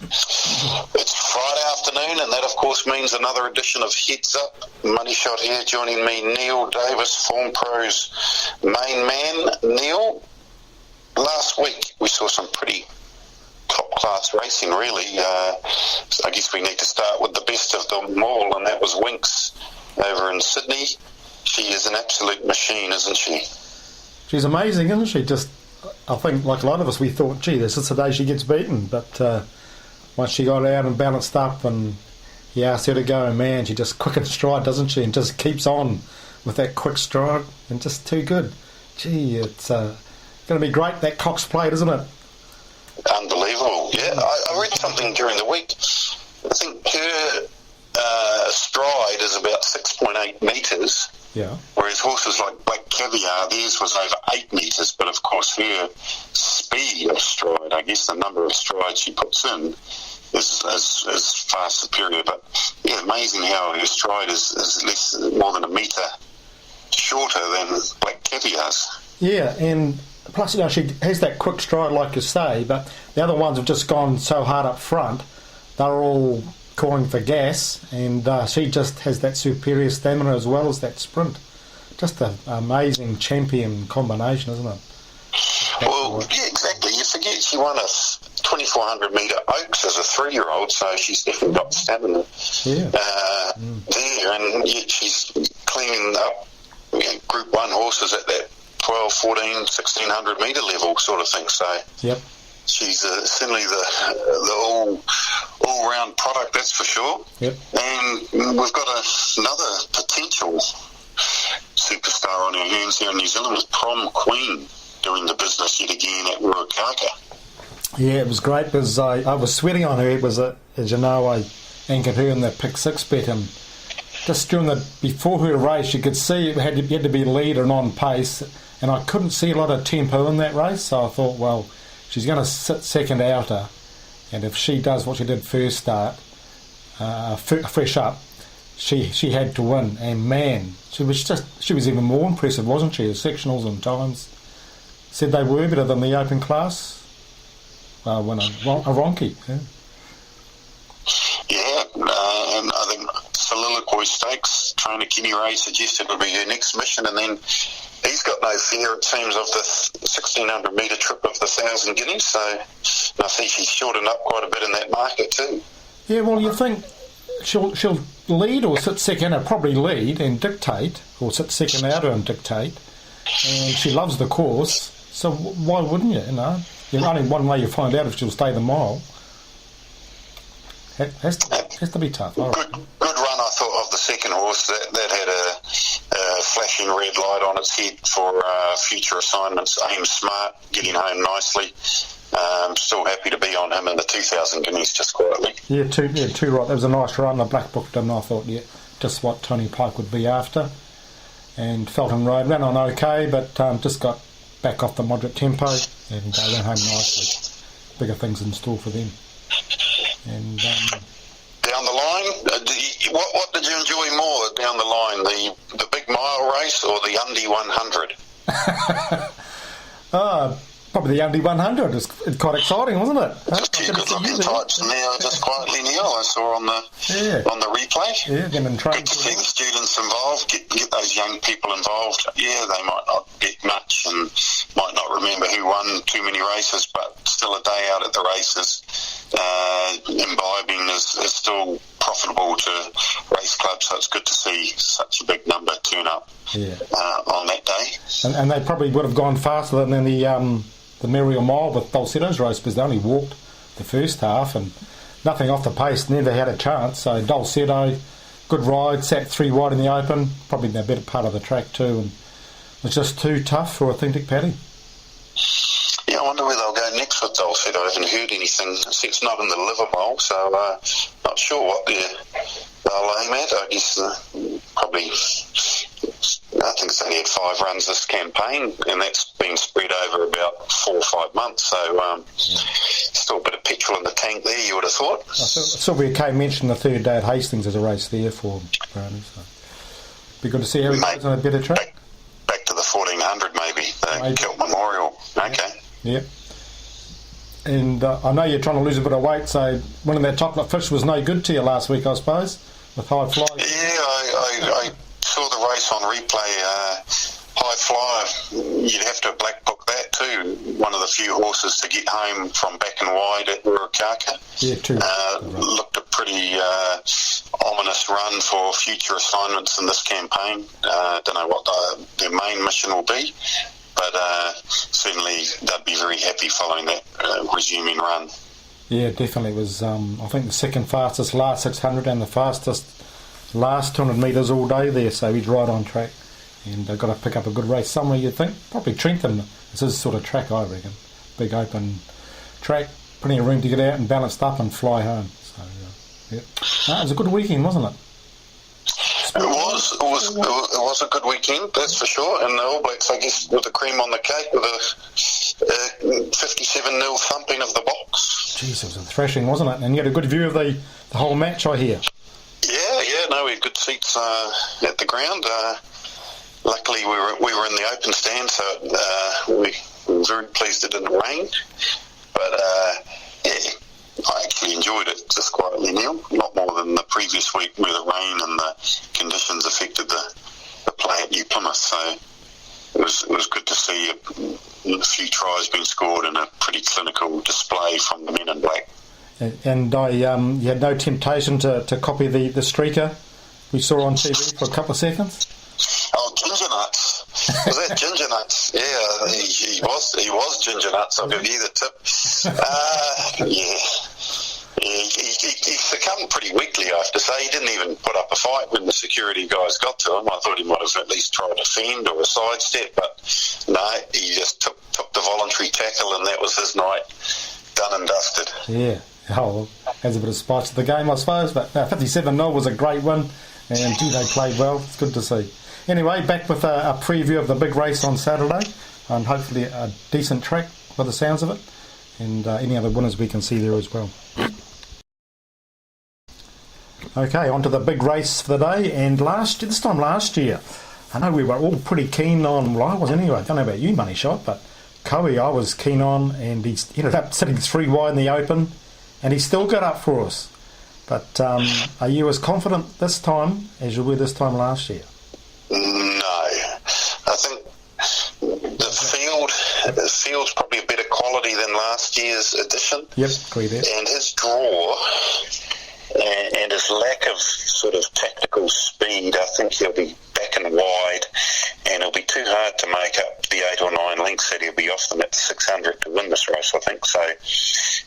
It's Friday afternoon, and that, of course, means another edition of Heads Up. Money Shot here, joining me, Neil Davis, Form Pro's main man. Neil, last week we saw some pretty top-class racing, really. I guess we need to start with the best of them all, and that was Winx over in Sydney. She is an absolute machine, isn't she? She's amazing, isn't she? Just, I think, like a lot of us, we thought, gee, this is the day she gets beaten. But once she got out and balanced up and he asked her to go, man, she just quick in stride, doesn't she? And just keeps on with that quick stride and just too good. Gee, it's going to be great, that Cox Plate, isn't it? Unbelievable. Yeah, I read something during the week. I think her stride is about 6.8 metres. Yeah. Whereas horses like Black Caviar, theirs was over 8 metres, but of course her speed of stride, I guess the number of strides she puts in, is far superior. But yeah, amazing how her stride is more than a metre shorter than Black Caviar's. Yeah, and plus, you know, she has that quick stride, like you say, but the other ones have just gone so hard up front, they're all calling for gas, and she just has that superior stamina as well as that sprint. Just an amazing champion combination, isn't it? Well, yeah, exactly. You forget she won a 2,400 metre Oaks as a 3-year-old, so she's definitely got stamina there, and yet she's cleaning up Group 1 horses at that 12, 14, 1,600 metre level sort of thing, so... Yep. She's certainly the all-round product, that's for sure. Yep. And we've got another potential superstar on our hands here in New Zealand with Prom Queen doing the business yet again at Ruakaka. Yeah, it was great because I was sweating on her. It was, as you know, I anchored her in the Pick 6 bet, and just before her race, you could see it had to be leader and on pace, and I couldn't see a lot of tempo in that race, so I thought, well, she's going to sit second outer, and if she does what she did first start, fresh up, she had to win. And man, she was even more impressive, wasn't she? The sectionals and times said they were better than the open class. When a Ronchi. Yeah, and I think Soliloquy Stakes, trainer Kenny Ray suggested would be her next mission, and then he's got no fear, it seems, of the 1,600 metre trip of the 1,000 guineas, so I think she's shortened up quite a bit in that market too. Yeah, well, you think she'll lead or sit second, or probably lead and dictate, or sit second outer and dictate, and she loves the course, so why wouldn't you, you know? There's only one way you find out if she'll stay the mile. Has to be tough. Good run, I thought, of the second horse. That had a flashing red light on its head for future assignments. Aim Smart, getting home nicely. Still happy to be on him in the 2,000 guineas just quietly. Yeah, two right. That was a nice run. I black booked him, and I thought, yeah, just what Tony Pike would be after. And Felton Road ran on okay, but just got back off the moderate tempo, and they went home nicely. Bigger things in store for them. And down the line, what did you enjoy more down the line, the big mile race or the Undy 100? Probably the Undy 100. It's quite exciting, wasn't it? Just two good-looking types in there, just quietly, Neil. I saw on the replay. Yeah, them in training. Good to see the students involved, get those young people involved. Yeah, they might not get much and might not remember who won too many races, but still a day out at the races. Imbibing is still profitable to race clubs, so it's good to see such a big number turn up on that day. And they probably would have gone faster than the Muriel Mile with Dulcetto's race, because they only walked the first half and nothing off the pace, never had a chance. So Dulcetto, good ride, sat 3 wide in the open, probably in the better part of the track too, and it's just too tough for Authentic Paddy. Yeah, I wonder where they'll go next with Dulcetto. I haven't heard anything. It's not in the Liverpool, so not sure what they'll aim at. I guess probably, I think it's only had 5 runs this campaign, and that's been spread over about 4 or 5 months, so still a bit of petrol in the tank there, you would have thought. Sylvia Kay mentioned the third day at Hastings as a race there for Brownie, so be good to see how he goes on a better track. Back to the 1400 maybe, the Kilt Memorial. Okay. Yep. And I know you're trying to lose a bit of weight, so winning that chocolate fish was no good to you last week, I suppose, with High Fly. Yeah, I saw the race on replay. High Flyer, you'd have to black book that too. One of the few horses to get home from back and wide at Ruakaka. Yeah, true. Looked a pretty ominous run for future assignments in this campaign. Don't know what their main mission will be, but certainly they'd be very happy following that resuming run. Yeah, definitely. It was, I think, the second fastest last 600 and the fastest last 200 metres all day there, so he's right on track. And they've got to pick up a good race somewhere, you'd think. Probably Trentham is his sort of track, I reckon. Big open track, plenty of room to get out and balanced up and fly home. So, yeah. It was a good weekend, wasn't it? It was a good weekend, that's for sure. And the All Blacks, I guess, with the cream on the cake, with a 57-0 thumping of the box. Jeez, it was a thrashing, wasn't it? And you had a good view of the whole match, I hear. Yeah, no, we had good seats at the ground. Luckily, we were in the open stand, so we were very pleased it didn't rain. But yeah, I actually enjoyed it just quietly, Neil. Not more than the previous week where the rain and the conditions affected the play at New Plymouth. So it was good to see a few tries being scored and a pretty clinical display from the men in black. And you had no temptation to copy the streaker we saw on TV for a couple of seconds? Oh, Ginger Nuts. Was that Ginger Nuts? Yeah, he was Ginger Nuts. I'll give you the tip. Yeah. He succumbed pretty weakly, I have to say. He didn't even put up a fight when the security guys got to him. I thought he might have at least tried to fend or a sidestep, but no, he just took the voluntary tackle, and that was his night. Done and dusted. Yeah. Oh, has a bit of spice to the game, I suppose. But 57-0 was a great win, and gee, they played well. It's good to see. Anyway, back with a preview of the big race on Saturday, and hopefully a decent track by the sounds of it, and any other winners we can see there as well. Okay, on to the big race for the day, and this time last year, I know we were all pretty keen on, well, I was anyway, I don't know about you, Money Shot, but Cowie I was keen on, and he ended up sitting 3 wide in the open, and he still got up for us. But are you as confident this time as you were this time last year? No. I think the field's probably a better quality than last year's edition. Yep, agree there. And his draw and his lack of sort of tactical speed, I think he'll be back and wide, and it'll be too hard to make up the 8 or 9 lengths that he'll be off them at the 600 to win this race, I think. So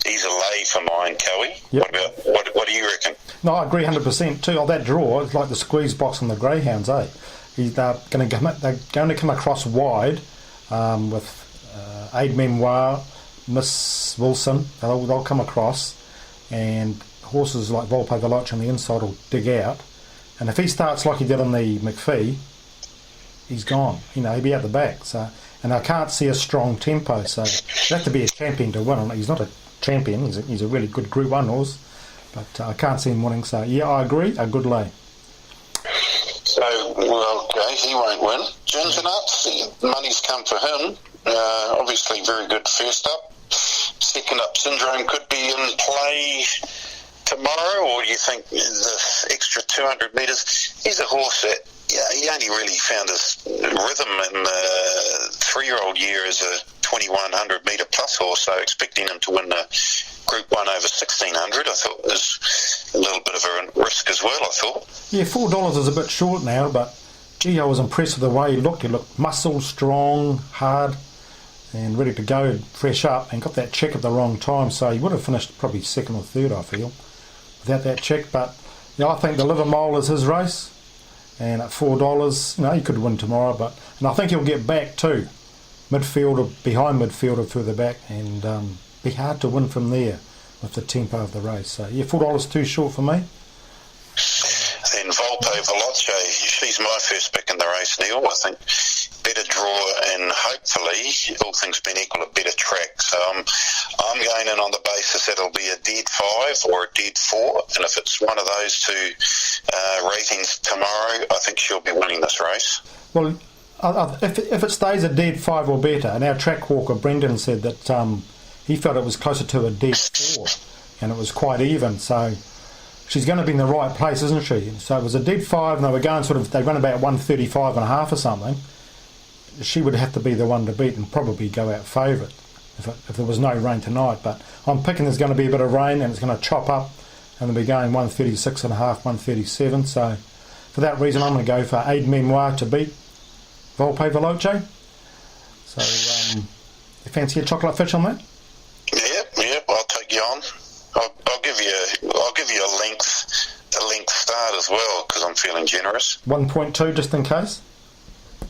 he's a lay for mine, Cowie. Yep. What do you reckon? No, I agree 100% too. Oh, that draw, it's like the squeeze box on the greyhounds, eh? They're going to come across wide with Aid Memoir, Miss Wilson. They'll come across, and horses like Volpe Veloce on the inside will dig out. And if he starts like he did in the McPhee, he's gone. He'll be out the back. So, and I can't see a strong tempo. So you have to be a champion to win. He's not a champion. He's a really good Group 1 horse, but I can't see him winning. So yeah, I agree. A good lay. So, well, okay, he won't win. Ginger Nuts, money's come for him. Obviously very good first up. Second up syndrome could be in play tomorrow, or do you think the extra 200 metres? He's a horse that he only really found his rhythm in the 3-year-old year as a 2100 metre plus horse, so expecting him to win the Group 1 over 1600 I thought was a little bit of a risk as well, I thought. Yeah, $4 is a bit short now, but gee, I was impressed with the way he looked. He looked muscled, strong, hard, and ready to go, fresh up, and got that check at the wrong time, so he would have finished probably second or third, I feel, without that check. But I think the Livermore is his race, and at $4, he could win tomorrow, and I think he'll get back too, midfield or behind midfield or further back, and be hard to win from there with the tempo of the race. So yeah, $4 too short for me. Then Volpe Veloce, she's my first pick in the race, Neil. I think better draw and hopefully, all things being equal, a better track. So I'm going in on the basis that it'll be a dead 5 or a dead 4, and if it's one of those two ratings tomorrow, I think she'll be winning this race. Well, if it stays a dead 5 or better, and our track walker Brendan said that he felt it was closer to a dead 4, and it was quite even. So she's going to be in the right place, isn't she? So it was a dead 5, and they were going they run about 135.5 or something. She would have to be the one to beat and probably go out favourite if there was no rain tonight. But I'm picking there's going to be a bit of rain and it's going to chop up, and they'll be going 136.5, 137. So for that reason, I'm going to go for Aid Memoir to beat Volpe Veloce. So you fancy a chocolate fish on that? Yep. I'll take you on. I'll give you a length start as well because I'm feeling generous. 1.2 just in case.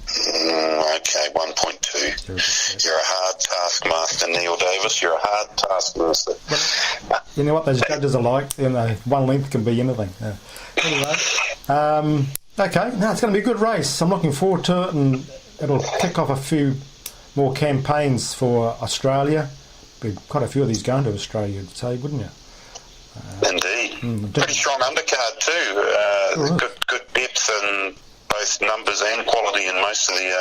Okay, 1.2. You're a hard taskmaster, Neil Davis. You're a hard taskmaster. You know what those judges are like. One length can be anything. Yeah. Anyway, okay. No, it's going to be a good race. I'm looking forward to it, and it'll kick off a few more campaigns for Australia. Be quite a few of these going to Australia, you'd say, wouldn't you? Indeed. Pretty strong undercard too. Good depth and both numbers and quality in most of the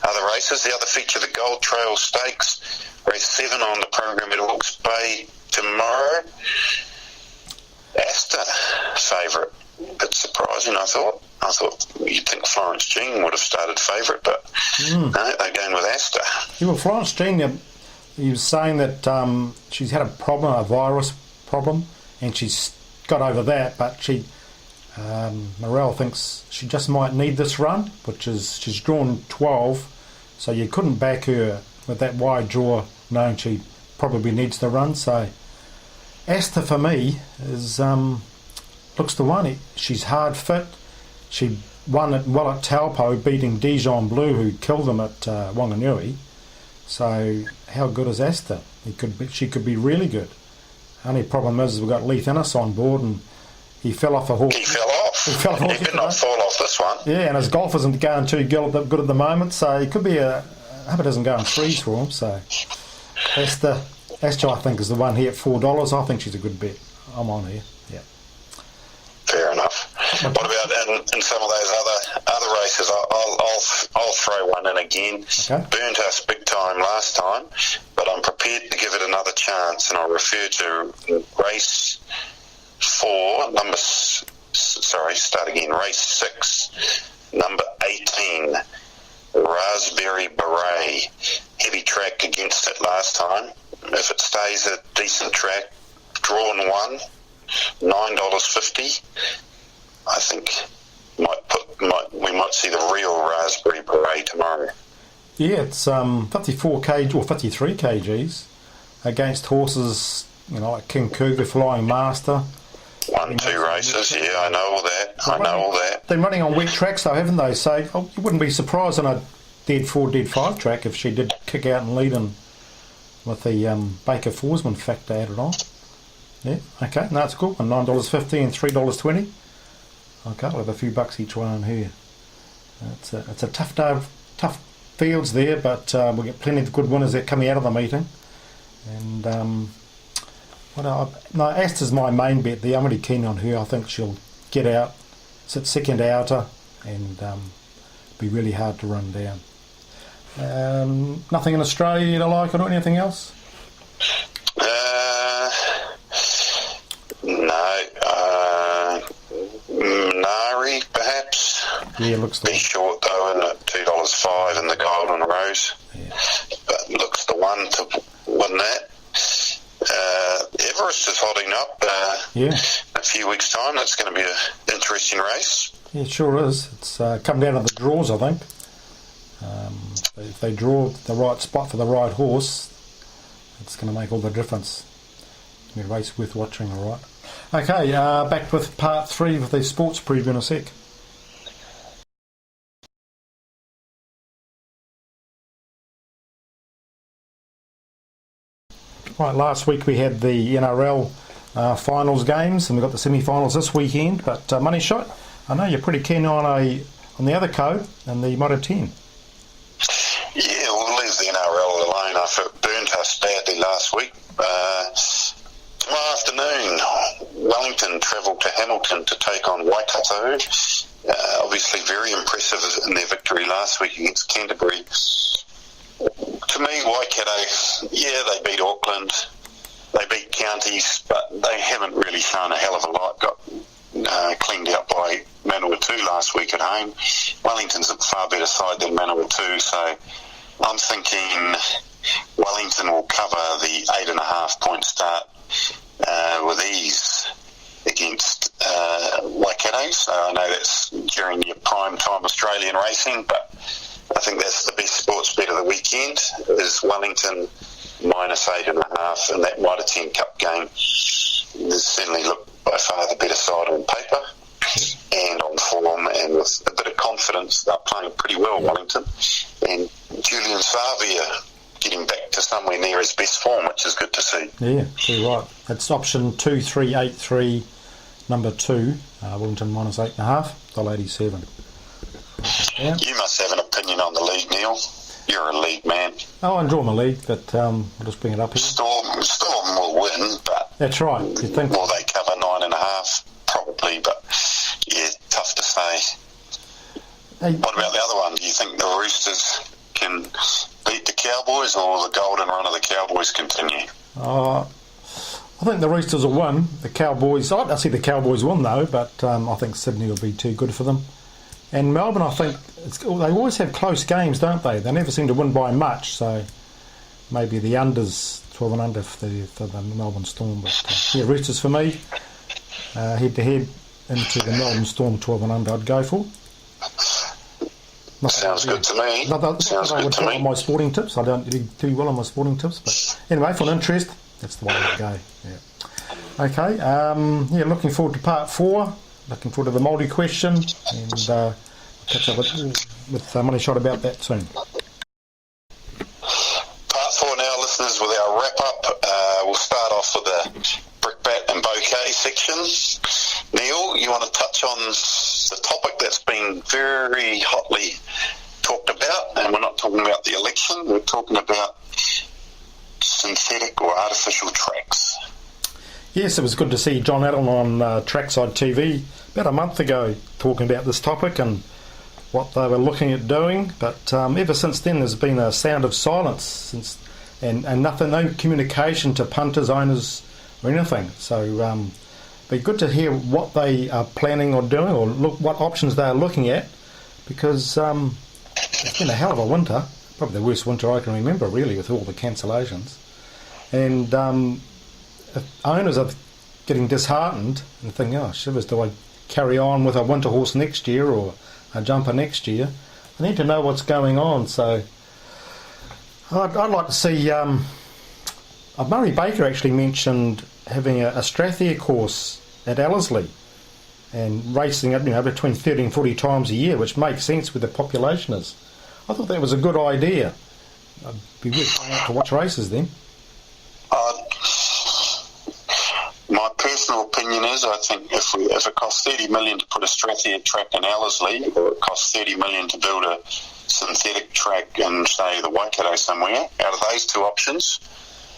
other races. The other feature, the Gold Trail Stakes, race 7 on the program at Hawke's Bay tomorrow. Asta favourite. Bit surprising, I thought. You'd think Florence Jean would have started favourite, but no, they're going with Asta. Yeah, well, Florence Jean, he was saying that she's had a virus problem, and she's got over that, but Morel thinks she just might need this run, which is she's drawn 12, so you couldn't back her with that wide draw knowing she probably needs the run. So Asta for me is looks the one. She's hard fit. She won it well at Taupo, beating Dijon Bleu, who killed them at Wanganui. So how good is Asta? She could be really good. Only problem is we've got Leith Innes on board, and he fell off a horse. He fell off. He did not fall off this one. Yeah, and his golf isn't going too good at the moment, so it could be I hope it doesn't go in threes for him. So Asta, I think, is the one here at $4. I think she's a good bet. I'm on here. Yeah. Fair enough. What about in some of those other races? I'll throw one in again. Okay. Burnt us big time last time, but I'm prepared to give it another chance, and I'll refer to race 4, race 6, number 18, Raspberry Beret. Heavy track against it last time. If it stays a decent track, drawn 1, $9.50. I think we might see the real Raspberry Beret tomorrow. Yeah, it's 54 kg or 53 kgs against horses, like King Cougar, Flying Master. 1-2 races, yeah, I know all that. They're running on wet tracks though, haven't they? So you wouldn't be surprised on a dead 4, dead 5 track if she did kick out and lead in with the Baker Forsman factor added on. Yeah, okay, no, it's cool. And $9.50 and $3.20. Okay, we'll have a few bucks each one on here. It's a tough day, tough fields there, but we'll get plenty of good winners that coming out of the meeting. And Asta's my main bet there. I'm really keen on her. I think she'll get out, sit second outer, and be really hard to run down. Nothing in Australia you don't like, or anything else? No. Minari, perhaps. Yeah, looks the be short though, and at $2.05 in the Golden Rose. Yeah. But looks the one to win that. Everest is holding up. In a few weeks' time, that's going to be an interesting race. Yeah, it sure is. It's come down to the draws, I think. If they draw the right spot for the right horse, it's going to make all the difference. It's going to be a race worth watching, all right. Okay, back with part 3 of the sports preview in a sec. Right, last week we had the NRL finals games, and we've got the semi-finals this weekend. But Money Shot, I know you're pretty keen on the other code and the Moto 10. Yeah, we'll leave the NRL alone after it burnt us badly last week. Tomorrow afternoon, Wellington travel to Hamilton to take on Waikato. Obviously very impressive in their victory last week against Canterbury to to me, Waikato, they beat Auckland, they beat counties, but they haven't really shown a hell of a lot. Got cleaned out by Manawatu last week at home. Wellington's a far better side than Manawatu, so I'm thinking Wellington will cover the 8.5 point start with ease against Waikato. So I know that's during your prime time Australian racing, but I think that's the best sports bet of the weekend is Wellington minus 8.5 in that Mitre 10 Cup game. They certainly look by far the better side on paper and on form, and with a bit of confidence they're playing pretty well, Wellington. And Julian Savia getting back to somewhere near his best form, which is good to see. Yeah, you're right. It's option 2383, number 2, Wellington minus 8.5, $1.87. Yeah. You must have an opinion on the league, Neil. You're a league man. Oh, I enjoy my league, but I'll just bring it up here. Storm will win, but that's right. You think? Will they cover 9.5? Probably, but yeah, tough to say. Hey, what about the other one? Do you think the Roosters can beat the Cowboys, or the golden run of the Cowboys continue? I think the Roosters will win. The Cowboys, I see the Cowboys win though, but I think Sydney will be too good for them. And Melbourne, I think, they always have close games, don't they? They never seem to win by much, so maybe the unders, 12 and under for the Melbourne Storm. But yeah, Roosters for me, head-to-head into the Melbourne Storm 12 and under I'd go for. Sounds good to me. Sounds good to me. On my sporting tips, I don't do too well on my sporting tips, but anyway, for an interest, that's the way I go. Yeah. Okay, looking forward to part 4. Looking forward to the Māori question, and catch up with Money Shot about that soon. Part 4 now, listeners, with our wrap-up. We'll start off with the brickbat and bouquet section. Neil, you want to touch on the topic that's been very hotly talked about, and we're not talking about the election, we're talking about synthetic or artificial tracks. Yes, it was good to see John Allen on Trackside TV about a month ago talking about this topic and what they were looking at doing. But ever since then, there's been a sound of silence and nothing, no communication to punters, owners, or anything. So it'd be good to hear what they are planning or doing, or look what options they are looking at, because it's been a hell of a winter, probably the worst winter I can remember, really, with all the cancellations. And if owners are getting disheartened and thinking, oh shivers, do I carry on with a winter horse next year or a jumper next year? I need to know what's going on. So I'd like to see Murray Baker actually mentioned having a Strathia course at Ellerslie and racing it, between 30 and 40 times a year, which makes sense where the population is. I thought that was a good idea. I'd be worth going out to watch races then. My personal opinion is, I think if it costs $30 million to put a Strathia track in Ellerslie, or it costs $30 million to build a synthetic track in, say, the Waikato somewhere, out of those two options,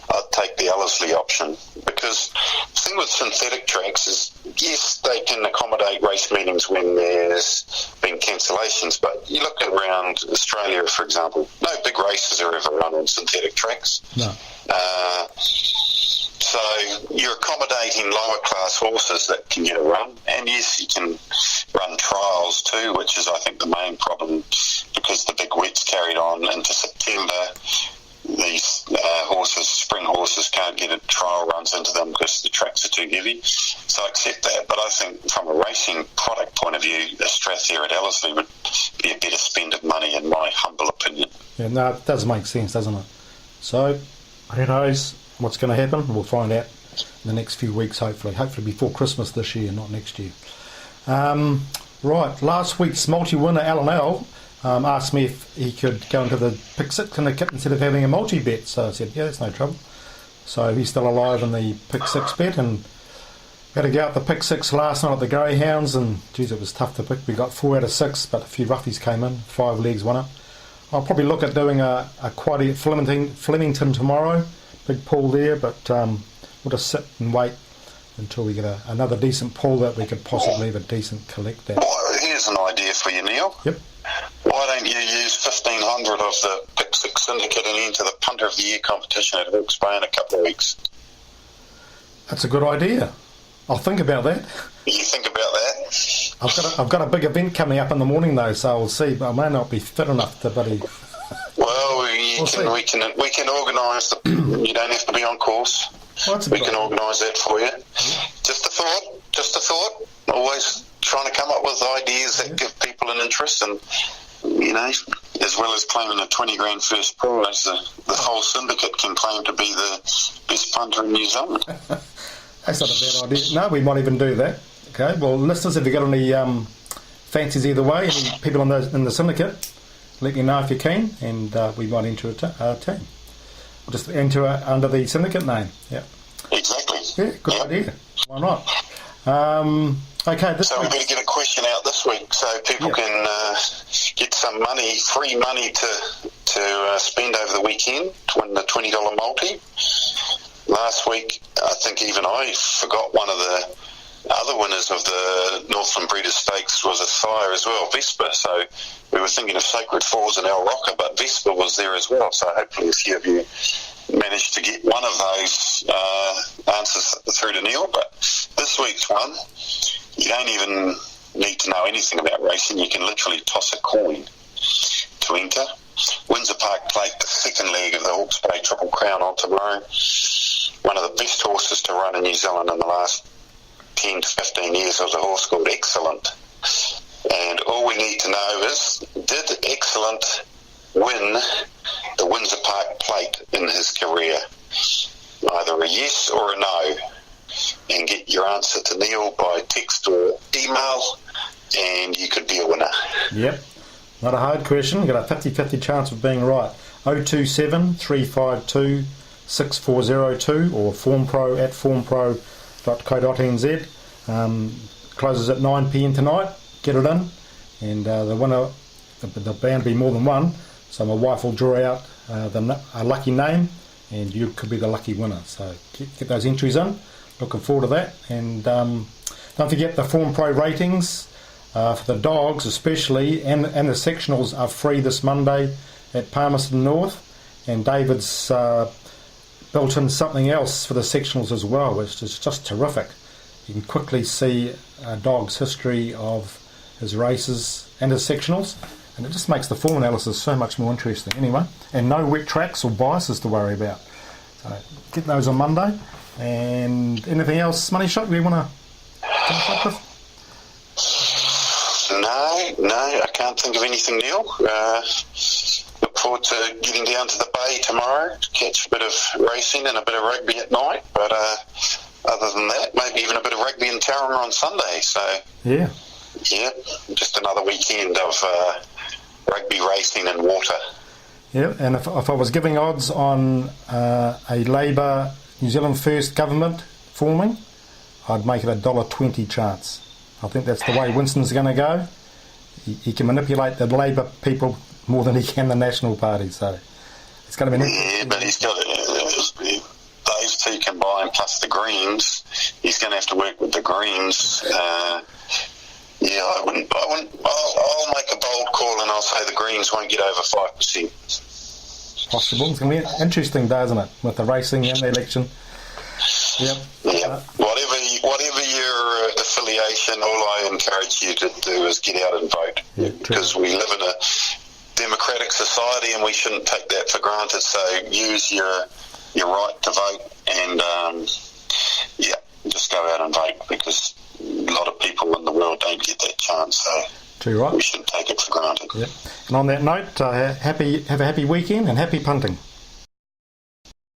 I'd take the Ellerslie option. Because the thing with synthetic tracks is, yes, they can accommodate race meetings when there's been cancellations, but you look around Australia, for example, no big races are ever run on synthetic tracks. No. So you're accommodating lower class horses that can get a run, and yes, you can run trials too, which is I think the main problem, because the big wet's carried on into September. These spring horses can't get trial runs into them because the tracks are too heavy. So I accept that, but I think from a racing product point of view, a Strathia at Ellerslie would be a better spend of money, in my humble opinion. Yeah, no, it does make sense, doesn't it? So who knows what's going to happen? We'll find out in the next few weeks, hopefully before Christmas this year, not next year. Right, last week's multi-winner Alan L asked me if he could go into the pick six in the kit instead of having a multi-bet, so I said, yeah, that's no trouble. So he's still alive in the pick six bet, and we had to go out the pick six last night at the Greyhounds, and geez, it was tough to pick. We got 4 out of 6, but a few roughies came in, 5 legs, 1 up. I'll probably look at doing a quaddy at Flemington tomorrow, big pool there, but we'll just sit and wait until we get another decent pool that we could possibly have a decent collect at. Well, here's an idea for you, Neil. Yep. Why don't you use 1,500 of the pick Six Syndicate and enter the Punter of the Year competition at Hawke's Bay in a couple of weeks. That's a good idea. I'll think about that. You think about that? I've got a big event coming up in the morning though, so I'll see. I may not be fit enough to buddy. Well, we can organise the. You don't have to be on course. Well, we can organise that for you. Just a thought. Always trying to come up with ideas that give people an interest, and as well as claiming a 20 grand first prize, the whole syndicate can claim to be the best punter in New Zealand. That's not a bad idea. No, we might even do that. Okay. Well, listeners, if you got any fancies either way, any people in the syndicate, let me know if you're keen, and we might enter a team. We'll just enter under the syndicate name. Yeah. Exactly. Yeah, good idea. Why not? Okay. So we better get a question out this week so people can get some money, free money to spend over the weekend to win the $20 multi. Last week, I think even I forgot one of the other winners of the Northland Breeders' Stakes was a sire as well, Vespa. So we were thinking of Sacred Falls and El Rocker, but Vespa was there as well. So hopefully a few of you managed to get one of those answers through to Neil. But this week's one, you don't even need to know anything about racing. You can literally toss a coin to enter. Windsor Park Plate, the second leg of the Hawke's Bay Triple Crown on tomorrow. One of the best horses to run in New Zealand in the last 10 to 15 years was a horse called Excellent. And all we need to know is, did Excellent win the Windsor Park Plate in his career? Either a yes or a no. And get your answer to Neil by text or email, and you could be a winner. Yep. Not a hard question. You've got a 50-50 chance of being right. 027 352 6402 or formpro@formpro.co.nz. Closes at 9 p.m. tonight. Get it in, and the winner, there'll bound to be more than one. So my wife will draw out a lucky name, and you could be the lucky winner. So get those entries in. Looking forward to that. And don't forget the Form Pro ratings for the dogs especially, and the sectionals are free this Monday at Palmerston North. And David's built in something else for the sectionals as well, which is just terrific. You can quickly see a dog's history of his races and his sectionals, and it just makes the form analysis so much more interesting anyway. And no wet tracks or biases to worry about. So get those on Monday. And anything else, Money Shot, we want to finish up with? No, I can't think of anything, Neil. Look forward to getting down to the Bay tomorrow to catch a bit of racing and a bit of rugby at night. But other than that, maybe even a bit of rugby in Tauranga on Sunday. So yeah, just another weekend of rugby, racing and water. Yeah, and if I was giving odds on a Labour New Zealand First government forming, I'd make it a $1.20 chance. I think that's the way Winston's going to go. He can manipulate the Labour people more than he can the National Party, so it's going to be... Yeah, but he's got those two combined plus the Greens. He's going to have to work with the Greens. I wouldn't. I'll make a bold call and I'll say the Greens won't get over 5%. Possible. It's going to be an interesting day, isn't it, with the racing and the election. Yep. Yeah. Whatever your affiliation, all I encourage you to do is get out and vote, because we live in a democratic society and we shouldn't take that for granted. So use your right to vote, and just go out and vote, because a lot of people in the world don't get that chance. So too right. We shouldn't take it for granted. Yep. And on that note, have a happy weekend and happy punting.